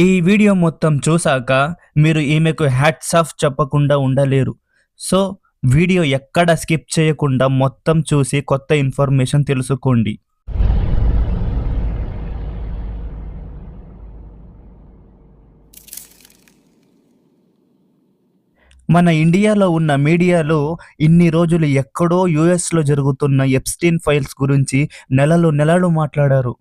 ఈ వీడియో మొత్తం చూసాక మీరు ఈమెకు హ్యాట్స్ ఆఫ్ చెప్పకుండా ఉండలేరు. సో, వీడియో ఎక్కడ స్కిప్ చేయకుండా మొత్తం చూసి కొత్త ఇన్ఫర్మేషన్ తెలుసుకోండి. మన ఇండియాలో ఉన్న మీడియాలో ఇన్ని రోజులు ఎక్కడో యూఎస్‌లో జరుగుతున్న ఎప్‌స్టీన్ ఫైల్స్ గురించి నెలలు మాట్లాడారు.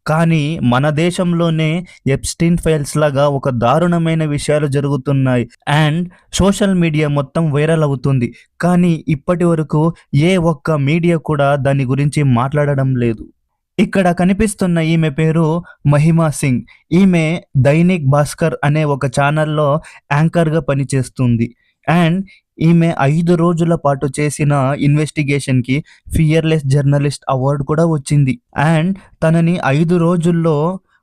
కానీ మన దేశంలోనే ఎప్‌స్టీన్ ఫైల్స్ లాగా ఒక దారుణమైన విషయాలు జరుగుతున్నాయి. అండ్ సోషల్ మీడియా మొత్తం వైరల్ అవుతుంది. కానీ ఇప్పటి వరకు ఏ ఒక్క మీడియా కూడా దాని గురించి మాట్లాడడం లేదు. ఇక్కడ కనిపిస్తున్న ఈమె పేరు మహిమా సింగ్. ఈమె దైనిక్ భాస్కర్ అనే ఒక ఛానల్‌లో యాంకర్‌గా పనిచేస్తుంది. అండ్ ఈమె 5 రోజుల పాటు చేసిన ఇన్వెస్టిగేషన్‌కి ఫియర్‌లెస్ జర్నలిస్ట్ అవార్డ్ కూడా వచ్చింది. అండ్ తనని 5 రోజుల్లో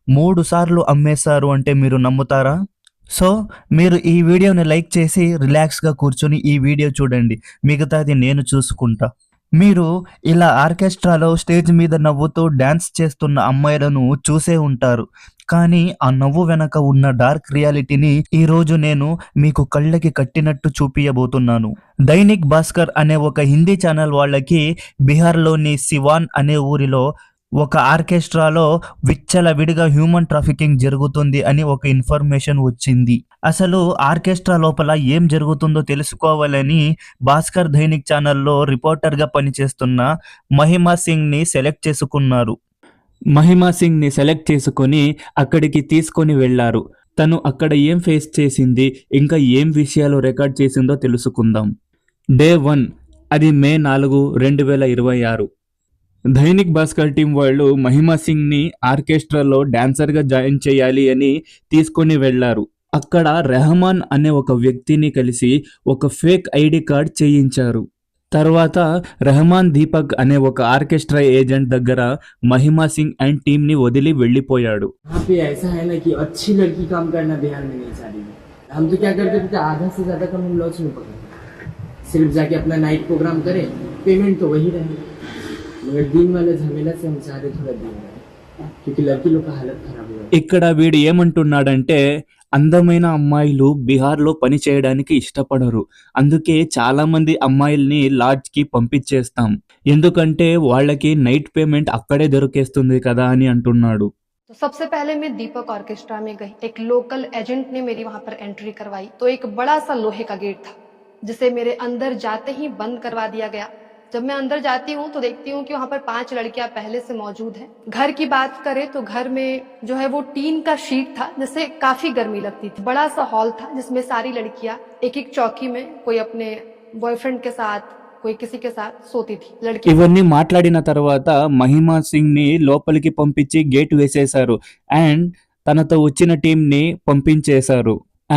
3 సార్లు అమ్మేశారు అంటే మీరు నమ్ముతారా? సో, మీరు ఈ వీడియోని లైక్ చేసి రిలాక్స్‌గా కూర్చొని ఈ వీడియో చూడండి. మిగతాది నేను చూసుకుంటా. మీరు ఇలా ఆర్కెస్ట్రాలో స్టేజ్ మీద నవ్వుతూ డాన్స్ చేస్తున్న అమ్మాయిలను చూసే ఉంటారు. కానీ ఆ నవ్వు వెనక ఉన్న డార్క్ రియాలిటీని ఈరోజు నేను మీకు కళ్ళకి కట్టినట్టు చూపియబోతున్నాను. దైనిక్ భాస్కర్ అనే ఒక హిందీ ఛానల్ వాళ్ళకి బీహార్‌లోని సివాన్ అనే ఊరిలో ఒక ఆర్కెస్ట్రాలో విచ్చలవిడిగా హ్యూమన్ ట్రాఫికింగ్ జరుగుతుంది అని ఒక ఇన్ఫర్మేషన్ వచ్చింది. అసలు ఆర్కెస్ట్రా లోపల ఏం జరుగుతుందో తెలుసుకోవాలని భాస్కర్ దైనిక్ ఛానల్లో రిపోర్టర్గా పనిచేస్తున్న మహిమా సింగ్ని సెలెక్ట్ చేసుకున్నారు. మహిమా సింగ్ని సెలెక్ట్ చేసుకొని అక్కడికి తీసుకొని వెళ్ళారు. తను అక్కడ ఏం ఫేస్ చేసింది, ఇంకా ఏం విషయాలు రికార్డ్ చేసిందో తెలుసుకుందాం. డే 1 అది మే 4, 2026. దైనిక్ భాస్కర్ టీం వాళ్ళు మహిమా సింగ్ని ఆర్కెస్ట్రాలో డాన్సర్గా జాయిన్ చేయాలి అని తీసుకొని వెళ్ళారు. అక్కడ రెహమాన్ అనే ఒక వ్యక్తిని కలిసి ఒక ఫేక్ ఐడి కార్డ్ చేయించారు. తర్వాత రెహమాన్ దీపక్ అనే ఒక ఆర్కెస్ట్రా ఏజెంట్ దగ్గర మహిమా సింగ్ అండ్ టీంని వదిలి వెళ్ళిపోయాడు. यहाँ पे ऐसा है ना कि अच्छी लड़की काम करना बिहार में नहीं सारी में। हम तो क्या करते थे आधा से ज़्यादा कम हम लॉस में पकड़ते सिर्फ जाके अपना नाइट प्रोग्राम करें, पेमेंट तो वही रहे, मगर दिन वाले झमेला से हम चाहते थोड़ा दिन रहे क्योंकि लड़की लोग का हालत खराब हो गया। ఇక్కడ వీడు ఏమంటున్నాడంటే అందమైన అమ్మాయిలు బీహార్లో పని చేయడానికి ఇష్టపడరు. అందుకే చాలా మంది అమ్మాయిల్ని లాడ్జ్‌కి పంపించేస్తాం. ఎందుకంటే వాళ్ళకి నైట్ పేమెంట్ అక్కడే దొరికేస్తుంది కదా అని అంటున్నాడు. तो सबसे पहले मैं दीपक ऑर्केस्ट्रा में गई। एक लोकल एजेंट ने मेरी वहां पर एंट्री करवाई तो एक बड़ा सा लोहे का गेट था जिसे मेरे अंदर जाते ही बंद करवा दिया गया। जब मैं अंदर जाती हूँ तो देखती हूँ कि वहाँ पर 5 लड़कियां पहले से मौजूद हैं। घर की बात करें तो घर में जो है वो टीन का शीट था जिससे काफी गर्मी लगती थी। बड़ा सा हॉल था जिसमें सारी लड़कियां एक एक चौकी में कोई अपने बॉयफ्रेंड के साथ कोई किसी के साथ सोती थी। लड़की ఇవన్నీ మాట్లాడిన తర్వాత మహిమా సింగ్ ని లోపలికి పంపించి గేట్ వేసేశారు. అండ్ తనతో వచ్చిన టీం ని పంపించేశారు.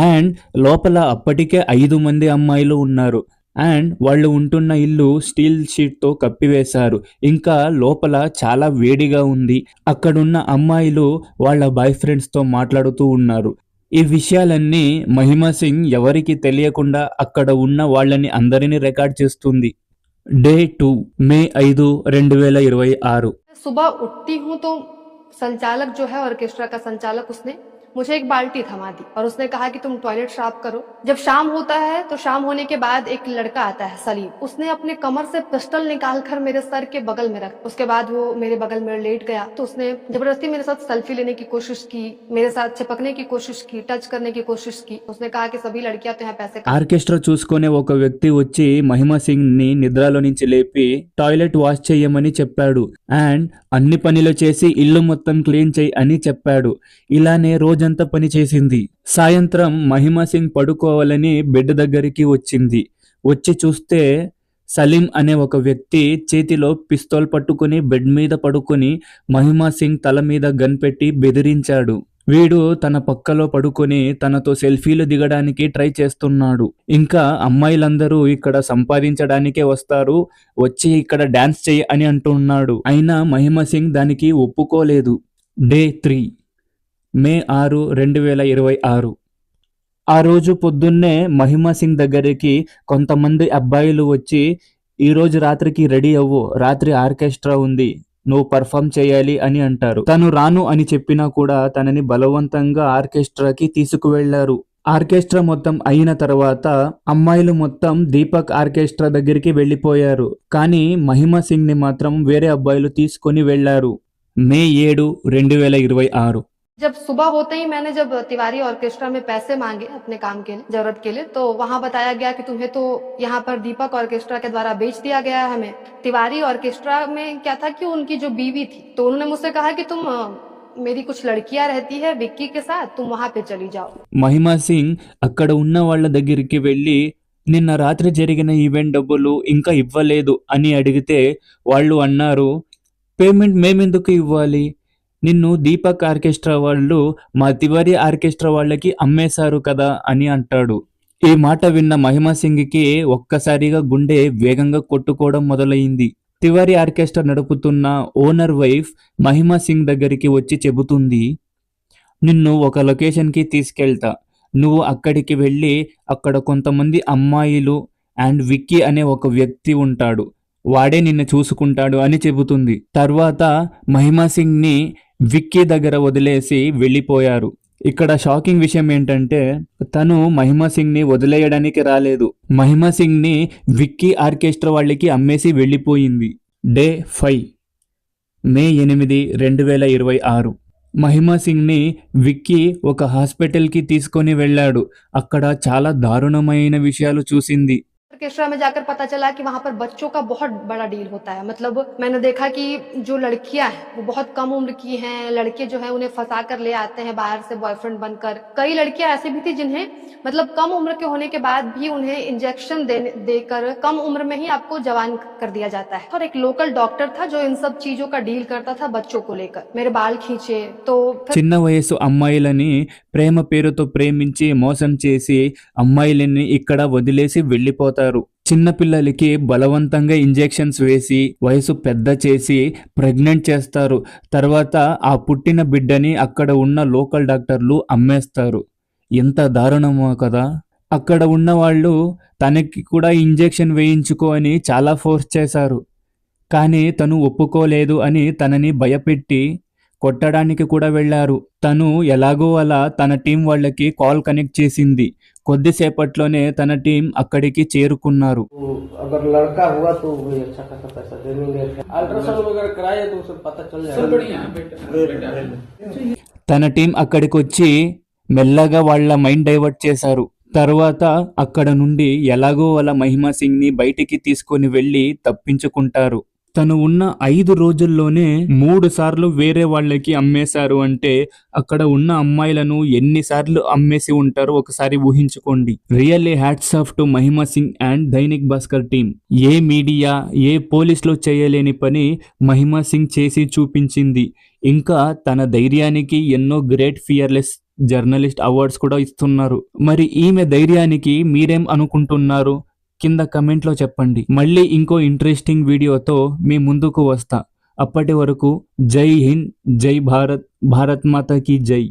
అండ్ లోపల అప్పటికే 5 మంది అమ్మాయిలు ఉన్నారు. అండ్ వాళ్ళు ఉంటున్న ఇల్లు స్టీల్ షీట్తో కప్పివేశారు. ఇంకా లోపల చాలా వేడిగా ఉంది. అక్కడున్న అమ్మాయిలు వాళ్ళ బాయ్ ఫ్రెండ్స్తో మాట్లాడుతూ ఉన్నారు. ఈ విషయాలన్నీ మహిమా సింగ్ ఎవరికి తెలియకుండా అక్కడ ఉన్న వాళ్ళని అందరినీ రికార్డ్ చేస్తుంది. డే 2 మే 5, 2026. सुबह उठती हूँ तो संचालक जो है ऑर्केस्ट्रा का संचालक उसने मुझे एक बाल्टी थमा दी और उसने कहा कि तुम टॉयलेट साफ करो। जब शाम होता है तो शाम होने के बाद एक लड़का आता है सलीम, उसने अपने कमर से पिस्टल निकाल कर मेरे सर के बगल में रख, उसके बाद वो मेरे बगल में लेट गया तो उसने जबरदस्ती मेरे साथ सेल्फी लेने की कोशिश की, मेरे साथ चिपकने की कोशिश की, टच करने की कोशिश की। उसने कहा कि सभी लड़कियां तो यहाँ पैसे ఆర్కెస్ట్రా చూసుకునే ఒక వ్యక్తి వచ్చి మహిమా సింగ్ ని నిద్రలో నుంచి లేపి టాయిలెట్ వాష్ చేయమని చెప్పాడు. అండ్ అన్ని పనులు చేసి ఇల్లు మొత్తం క్లీన్ చేయి అని చెప్పాడు. ఇలానే రోజంతా పని చేసింది. సాయంత్రం మహిమా సింగ్ పడుకోవాలని బెడ్ దగ్గరికి వచ్చింది. వచ్చి చూస్తే సలీం అనే ఒక వ్యక్తి చేతిలో పిస్తోల్ పట్టుకుని బెడ్ మీద పడుకొని మహిమా సింగ్ తల మీద గన్ పెట్టి బెదిరించాడు. వీడు తన పక్కలో పడుకొని తనతో సెల్ఫీలు దిగడానికి ట్రై చేస్తున్నాడు. ఇంకా అమ్మాయిలందరూ ఇక్కడ సంపాదించడానికే వస్తారు, వచ్చి ఇక్కడ డాన్స్ చెయ్యి అని అంటున్నాడు. అయినా మహిమా సింగ్ దానికి ఒప్పుకోలేదు. డే 3 మే 6, 2026. ఆ రోజు పొద్దున్నే మహిమా సింగ్ దగ్గరికి కొంతమంది అబ్బాయిలు వచ్చి ఈరోజు రాత్రికి రెడీ అవ్వు, రాత్రి ఆర్కెస్ట్రా ఉంది, నువ్వు పర్ఫామ్ చేయాలి అని అంటారు. తను రాను అని చెప్పినా కూడా తనని బలవంతంగా ఆర్కెస్ట్రాకి తీసుకువెళ్లారు. ఆర్కెస్ట్రా మొత్తం అయిన తర్వాత అమ్మాయిలు మొత్తం దీపక్ ఆర్కెస్ట్రా దగ్గరికి వెళ్ళిపోయారు. కానీ మహిమా సింగ్ ని మాత్రం వేరే అబ్బాయిలు తీసుకొని వెళ్లారు. మే 7, 2026. जब सुबह होते ही मैंने जब तिवारी ऑर्केस्ट्रा में पैसे मांगे अपने काम के लिए, जरूरत के लिए, तो वहां बताया गया कि तुम्हें तो यहाँ पर दीपक ऑर्केस्ट्रा के द्वारा बेच दिया गया है हमें। तिवारी ऑर्केस्ट्रा में क्या था कि उनकी जो बीवी थी, तो उन्होंने मुझसे कहा कि तुम मेरी कुछ लड़कियां रहती है विक्की के साथ, तुम वहां पे चली जाओ। మహిమా సింగ్ అక్కడ ఉన్న వాళ్ళ దగ్గరికి వెళ్ళి నిన్న రాత్రి జరిగిన ఈవెంట్ డబ్బులు ఇంకా ఇవ్వలేదు అని అడిగితే వాళ్ళు అన్నారు, పేమెంట్ మేమెందుకు ఇవ్వాలి, నిన్ను దీపక్ ఆర్కెస్ట్రా వాళ్ళు మా తివారీ ఆర్కెస్ట్రా వాళ్ళకి అమ్మేశారు కదా అని అంటాడు. ఈ మాట విన్న మహిమా సింగ్కి ఒక్కసారిగా గుండె వేగంగా కొట్టుకోవడం మొదలైంది. తివారీ ఆర్కెస్ట్రా నడుపుతున్న ఓనర్ వైఫ్ మహిమా సింగ్ దగ్గరికి వచ్చి చెబుతుంది, నిన్ను ఒక లొకేషన్కి తీసుకెళ్తా, నువ్వు అక్కడికి వెళ్ళి అక్కడ కొంతమంది అమ్మాయిలు అండ్ విక్కీ అనే ఒక వ్యక్తి ఉంటాడు, వాడే నిన్ను చూసుకుంటాడు అని చెబుతుంది. తర్వాత మహిమా సింగ్ ని విక్కీ దగ్గర వదిలేసి వెళ్ళిపోయారు. ఇక్కడ షాకింగ్ విషయం ఏంటంటే తను మహిమా సింగ్ ని వదిలేయడానికి రాలేదు. మహిమా సింగ్ ని విక్కీ ఆర్కెస్ట్రా వాళ్ళకి అమ్మేసి వెళ్ళిపోయింది. డే 5, మే 8, 2026. మహిమా సింగ్ ని విక్కీ ఒక హాస్పిటల్కి తీసుకొని వెళ్ళాడు. అక్కడ చాలా దారుణమైన విషయాలు చూసింది. ऑर्केस्ट्रा में जाकर पता चला कि वहां पर बच्चों का बहुत बड़ा डील होता है। मतलब मैंने देखा कि जो लड़कियां हैं वो बहुत कम उम्र की हैं, लड़के जो हैं उन्हें फंसा कर ले आते हैं बाहर से बॉयफ्रेंड बनकर। कई लड़कियां ऐसी भी थी जिन्हें मतलब कम उम्र के होने के बाद भी उन्हें इंजेक्शन देकर कम उम्र में ही आपको जवान कर दिया जाता है। और एक लोकल डॉक्टर था जो इन सब चीजों का डील करता था बच्चों को लेकर। मेरे बाल खींचे तो చిన్న వయసు అమ్మాయిలని ప్రేమ పేరుతో ప్రేమించి మోసం చేసి అమ్మాయిలని ఇక్కడ వదిలేసి వెళ్ళిపోతారు. చిన్నపిల్లలకి బలవంతంగా ఇంజెక్షన్స్ వేసి వయసు పెద్ద చేసి ప్రెగ్నెంట్ చేస్తారు. తర్వాత ఆ పుట్టిన బిడ్డని అక్కడ ఉన్న లోకల్ డాక్టర్లు అమ్మేస్తారు. ఎంత దారుణమో కదా. అక్కడ ఉన్న వాళ్ళు తనకి కూడా ఇంజెక్షన్ వేయించుకో అని చాలా ఫోర్స్ చేశారు. కానీ తను ఒప్పుకోలేదు అని తనని భయపెట్టి కొట్టడానికి కూడా వెళ్ళారు. తను ఎలాగో అలా తన టీం వాళ్ళకి కాల్ కనెక్ట్ చేసింది. కొద్దిసేపట్లోనే తన టీం అక్కడికి చేరుకున్నారు. अगर लड़का हुआ तो वो अच्छा खासा पैसा दे देंगे। अल्ट्रासाउंड वगैरह कराए तो उसे पता चल जाएगा। తన టీం అక్కడికి వచ్చి మెల్లగా వాళ్ళ మైండ్ డైవర్ట్ చేశారు. తర్వాత అక్కడ నుండి ఎలాగో అలా మహిమా సింగ్ ని బయటికి తీసుకొని వెళ్ళి తప్పించుకుంటారు. తను ఉన్న 5 రోజుల్లోనే 3 సార్లు వేరే వాళ్ళకి అమ్మేశారు అంటే అక్కడ ఉన్న అమ్మాయిలను ఎన్నిసార్లు అమ్మేసి ఉంటారో ఒకసారి ఊహించుకోండి. Really hats off to Mahima Singh and Dainik Bhaskar team. ఏ మీడియా ఏ పోలీసులు చేయలేని పని మహిమా సింగ్ చేసి చూపించింది. ఇంకా తన ధైర్యానికి ఎన్నో గ్రేట్ ఫియర్లెస్ జర్నలిస్ట్ అవార్డ్స్ కూడా ఇస్తున్నారు. మరి ఈమె ధైర్యానికి మీరేం అనుకుంటున్నారు? కింద కమెంట్లో చెప్పండి. మళ్ళీ ఇంకో ఇంట్రెస్టింగ్ వీడియోతో మీ ముందుకు వస్తా. అప్పటి వరకు జై హింద్, జై భారత్, భారత్ మాతా కీ జై.